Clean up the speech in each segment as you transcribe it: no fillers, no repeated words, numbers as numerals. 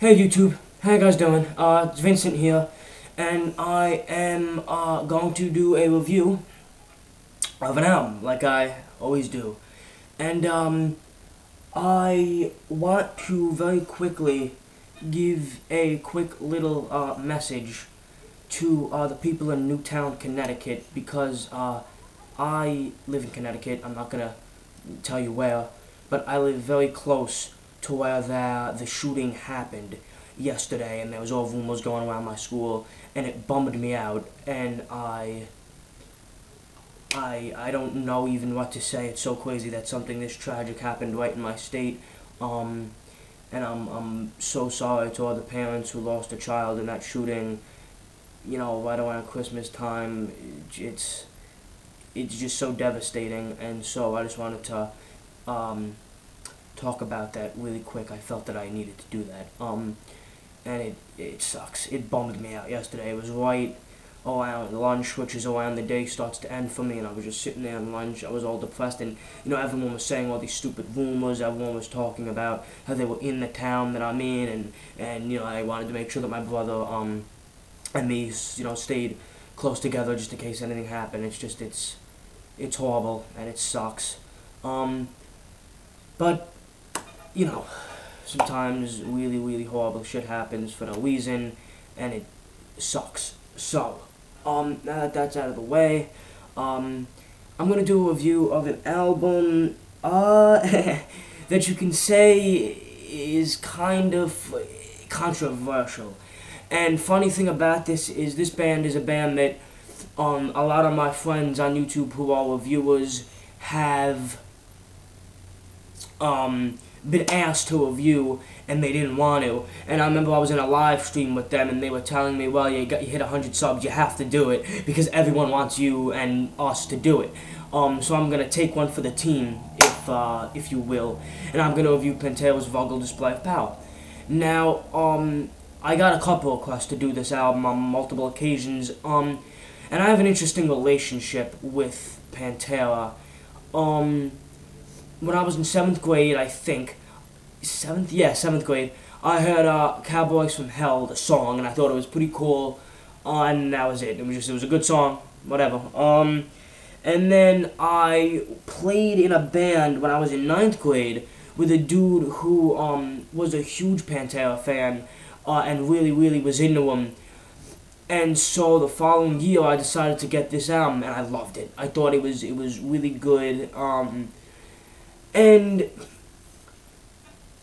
Hey YouTube, how you guys doing? It's Vincent here, and I am going to do a review of an album, like I always do. And I want to very quickly give a quick little message to the people in Newtown, Connecticut, because I live in Connecticut. I'm not gonna tell you where, but I live very close to where the shooting happened yesterday, and there was all rumors going around my school, and it bummed me out, and I don't know even what to say. It's so crazy that something this tragic happened right in my state. And I'm so sorry to all the parents who lost a child in that shooting. You know, right around Christmas time. It's just so devastating, and so I just wanted to talk about that really quick. I felt that I needed to do that. And it sucks. It bummed me out yesterday. It was right around lunch, which is around the day starts to end for me, and I was just sitting there at lunch. I was all depressed, and everyone was saying all these stupid rumors. Everyone was talking about how they were in the town that I'm in, and I wanted to make sure that my brother and me stayed close together just in case anything happened. It's horrible and it sucks. But sometimes really, really horrible shit happens for no reason, and it sucks. So, now that that's out of the way, I'm gonna do a review of an album, that you can say is kind of controversial. And funny thing about this band is a band that, a lot of my friends on YouTube who are reviewers have, been asked to review, and they didn't want to. And I remember I was in a live stream with them, and they were telling me, well, you hit 100 subs, you have to do it, because everyone wants you and us to do it. So I'm going to take one for the team, if you will, and I'm going to review Pantera's Vulgar Display of Power. Now, I got a couple requests to do this album on multiple occasions, and I have an interesting relationship with Pantera. When I was in 7th grade, I think, 7th grade, I heard Cowboys from Hell, the song, and I thought it was pretty cool, and that was it. It was a good song, whatever. And then I played in a band when I was in 9th grade with a dude who was a huge Pantera fan, and really, really was into him. And so the following year, I decided to get this album, and I loved it. I thought it was really good. And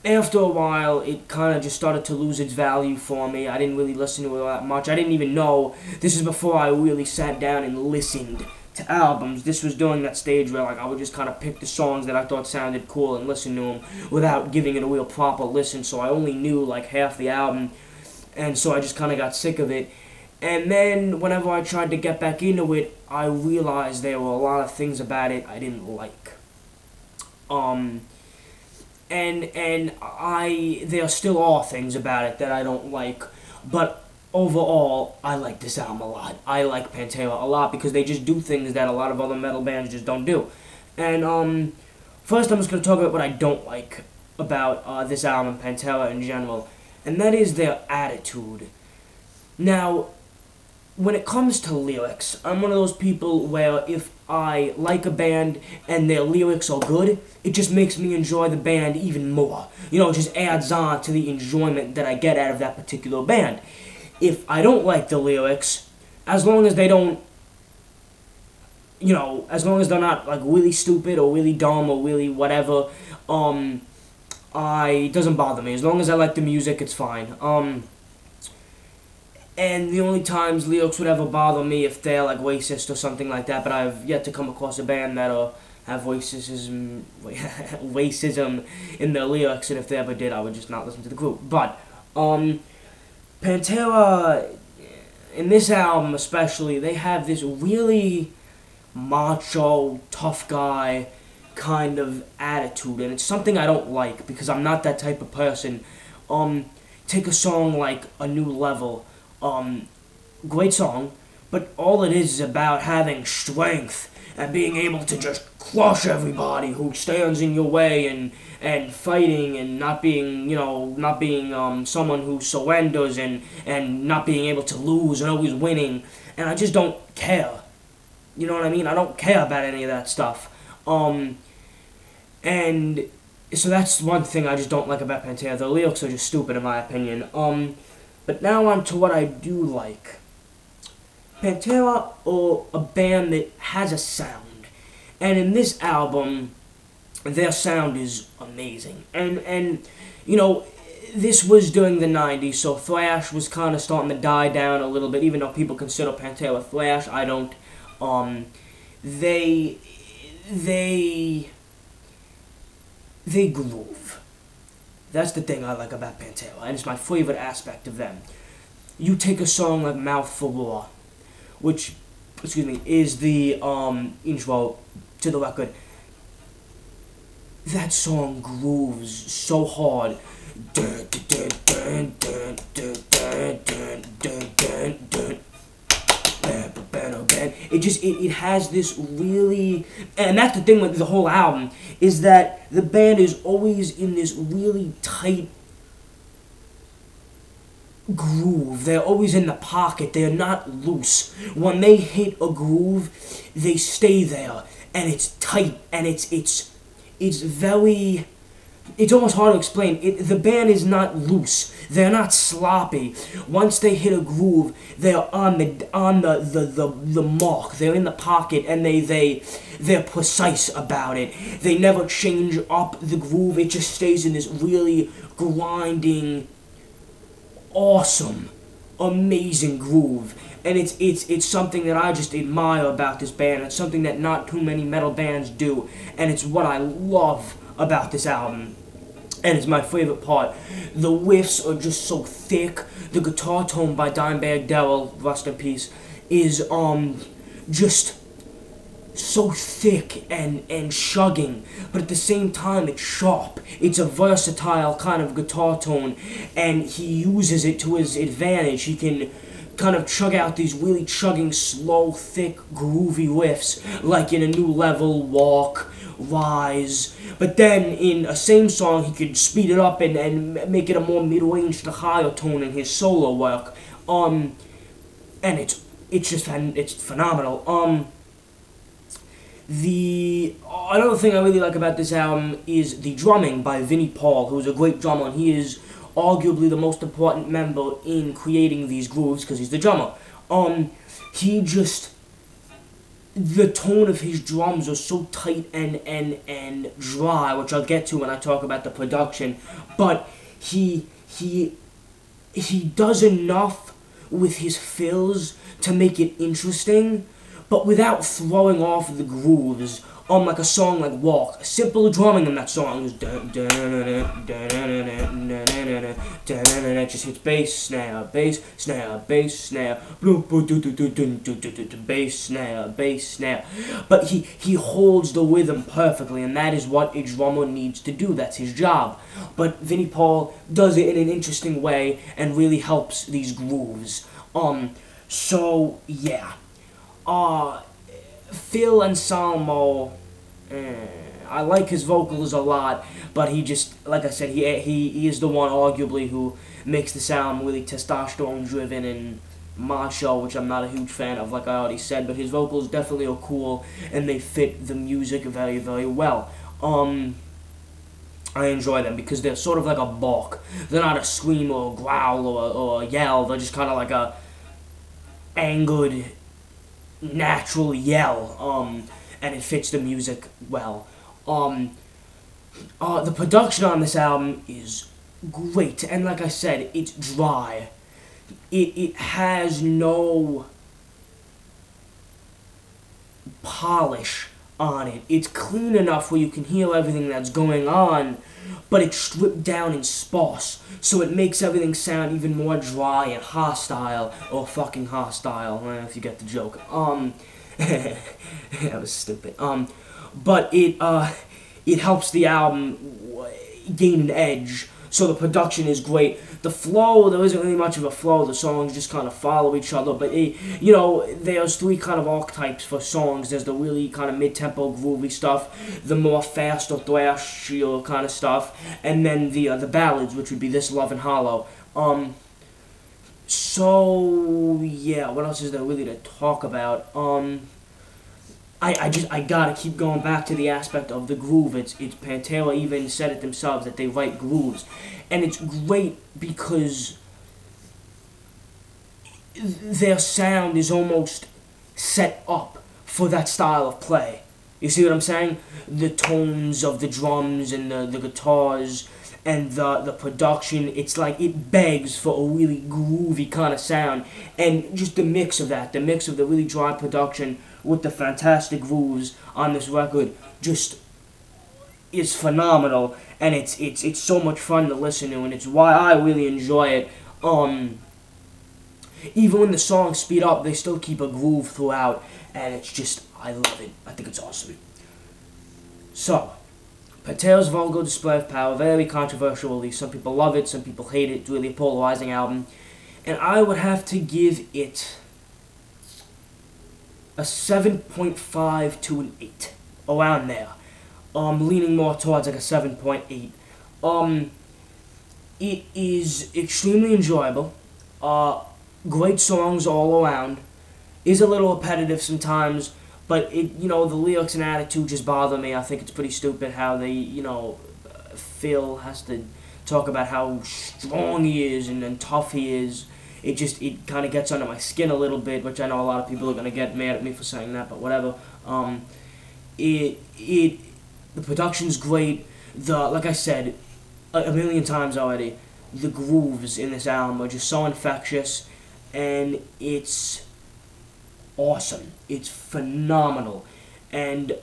after a while, it kind of just started to lose its value for me. I didn't really listen to it that much. I didn't even know. This is before I really sat down and listened to albums. This was during that stage where I would just kind of pick the songs that I thought sounded cool and listen to them without giving it a real proper listen. So I only knew like half the album, and so I just kind of got sick of it. And then whenever I tried to get back into it, I realized there were a lot of things about it I didn't like. There still are things about it that I don't like, but overall, I like this album a lot. I like Pantera a lot because they just do things that a lot of other metal bands just don't do. And, first I'm just going to talk about what I don't like about, this album, Pantera in general, and that is their attitude. Now, when it comes to lyrics, I'm one of those people where if I like a band and their lyrics are good, it just makes me enjoy the band even more. It just adds on to the enjoyment that I get out of that particular band. If I don't like the lyrics, as long as they don't, as long as they're not like really stupid or really dumb or really whatever, it doesn't bother me. As long as I like the music, it's fine. And the only times lyrics would ever bother me if they're like racist or something like that, but I've yet to come across a band that have racism in their lyrics, and if they ever did, I would just not listen to the group. But Pantera, in this album especially, they have this really macho, tough guy kind of attitude, and it's something I don't like because I'm not that type of person. Take a song like A New Level. Great song, but all it is about having strength and being able to just crush everybody who stands in your way, and fighting, and not being, someone who surrenders, and not being able to lose and always winning. And I just don't care. You know what I mean? I don't care about any of that stuff. And so that's one thing I just don't like about Pantera. The lyrics are just stupid in my opinion. But now on to what I do like. Pantera are a band that has a sound. And in this album, their sound is amazing. And this was during the 90s, so thrash was kind of starting to die down a little bit, even though people consider Pantera thrash. I don't. They groove. That's the thing I like about Pantera, and it's my favorite aspect of them. You take a song like Mouth for War, which, is the intro to the record. That song grooves so hard. It has this really, and that's the thing with the whole album, is that the band is always in this really tight groove. They're always in the pocket. They're not loose. When they hit a groove, they stay there, and it's tight, and it's very. It's almost hard to explain. The band is not loose. They're not sloppy. Once they hit a groove, they're on the mark. They're in the pocket, and they're precise about it. They never change up the groove. It just stays in this really grinding, awesome, amazing groove. And it's something that I just admire about this band. It's something that not too many metal bands do, and it's what I love about this album, and it's my favorite part. The riffs are just so thick. The guitar tone by Dimebag Darrell, rest in peace, is just so thick and shugging, but at the same time it's sharp. It's a versatile kind of guitar tone, and he uses it to his advantage. He can kind of chug out these really chugging, slow, thick, groovy riffs, like in A New Level, Walk, Rise. But then in a same song, he could speed it up and make it a more mid-range to higher tone in his solo work. And it's phenomenal. Another thing I really like about this album is the drumming by Vinnie Paul, who's a great drummer, and he is arguably the most important member in creating these grooves because he's the drummer. The tone of his drums are so tight and dry, which I'll get to when I talk about the production, but he does enough with his fills to make it interesting, but without throwing off the grooves. Like a song like Walk, simple drumming in that song is just hits bass, snare, bass, snare, bass, snare, bass, snare, bass, snare. But he holds the rhythm perfectly, and that is what a drummer needs to do. That's his job. But Vinnie Paul does it in an interesting way and really helps these grooves. So yeah. Phil Anselmo, I like his vocals a lot, but he just, like I said, he is the one arguably who makes the sound really testosterone driven and macho, which I'm not a huge fan of, like I already said, but his vocals definitely are cool, and they fit the music very, very well. I enjoy them because they're sort of like a bark. They're not a scream or a growl or a yell. They're just kind of like a angered, natural yell, and it fits the music well. The production on this album is great, and like I said, it's dry. It has no polish on it. It's clean enough where you can hear everything that's going on, but it's stripped down and sparse, so it makes everything sound even more dry and hostile, or fucking hostile, if you get the joke. That was stupid. But it helps the album gain an edge, So the production is great. The flow, there isn't really much of a flow. The songs just kind of follow each other. But, there's three kind of archetypes for songs. There's the really kind of mid-tempo, groovy stuff, the more fast or thrashy kind of stuff, and then the ballads, which would be This Love and Hollow. So, yeah, what else is there really to talk about? I gotta keep going back to the aspect of the groove. It's Pantera even said it themselves that they write grooves, and it's great because their sound is almost set up for that style of play. You see what I'm saying? The tones of the drums and the guitars and the production, it's like it begs for a really groovy kind of sound. And just the mix of that, the mix of the really dry production with the fantastic grooves on this record just is phenomenal. And it's so much fun to listen to, and it's why I really enjoy it. Even when the songs speed up, they still keep a groove throughout, and it's just, I love it. I think it's awesome. So, Pantera's Vulgar Display of Power, very controversial release. Some people love it, some people hate it. It's really a polarizing album. And I would have to give it a 7.5 to an 8. Around there. Leaning more towards like a 7.8. It is extremely enjoyable. Great songs all around. Is a little repetitive sometimes, but the lyrics and attitude just bother me. I think it's pretty stupid how they, Phil has to talk about how strong he is and tough he is. It kind of gets under my skin a little bit, which I know a lot of people are gonna get mad at me for saying that, but whatever. The production's great. Like I said a million times already, the grooves in this album are just so infectious, and it's awesome. It's phenomenal. And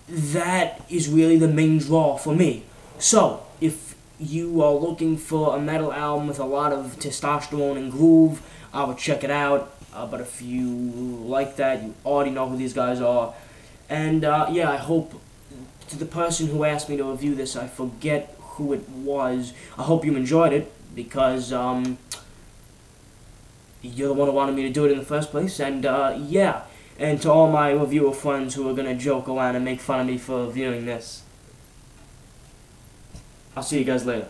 that is really the main draw for me. So, if you are looking for a metal album with a lot of testosterone and groove, I would check it out. But if you like that, you already know who these guys are. And I hope, to the person who asked me to review this, I forget who it was, I hope you enjoyed it, because you're the one who wanted me to do it in the first place. And and to all my reviewer friends who are going to joke around and make fun of me for reviewing this, I'll see you guys later.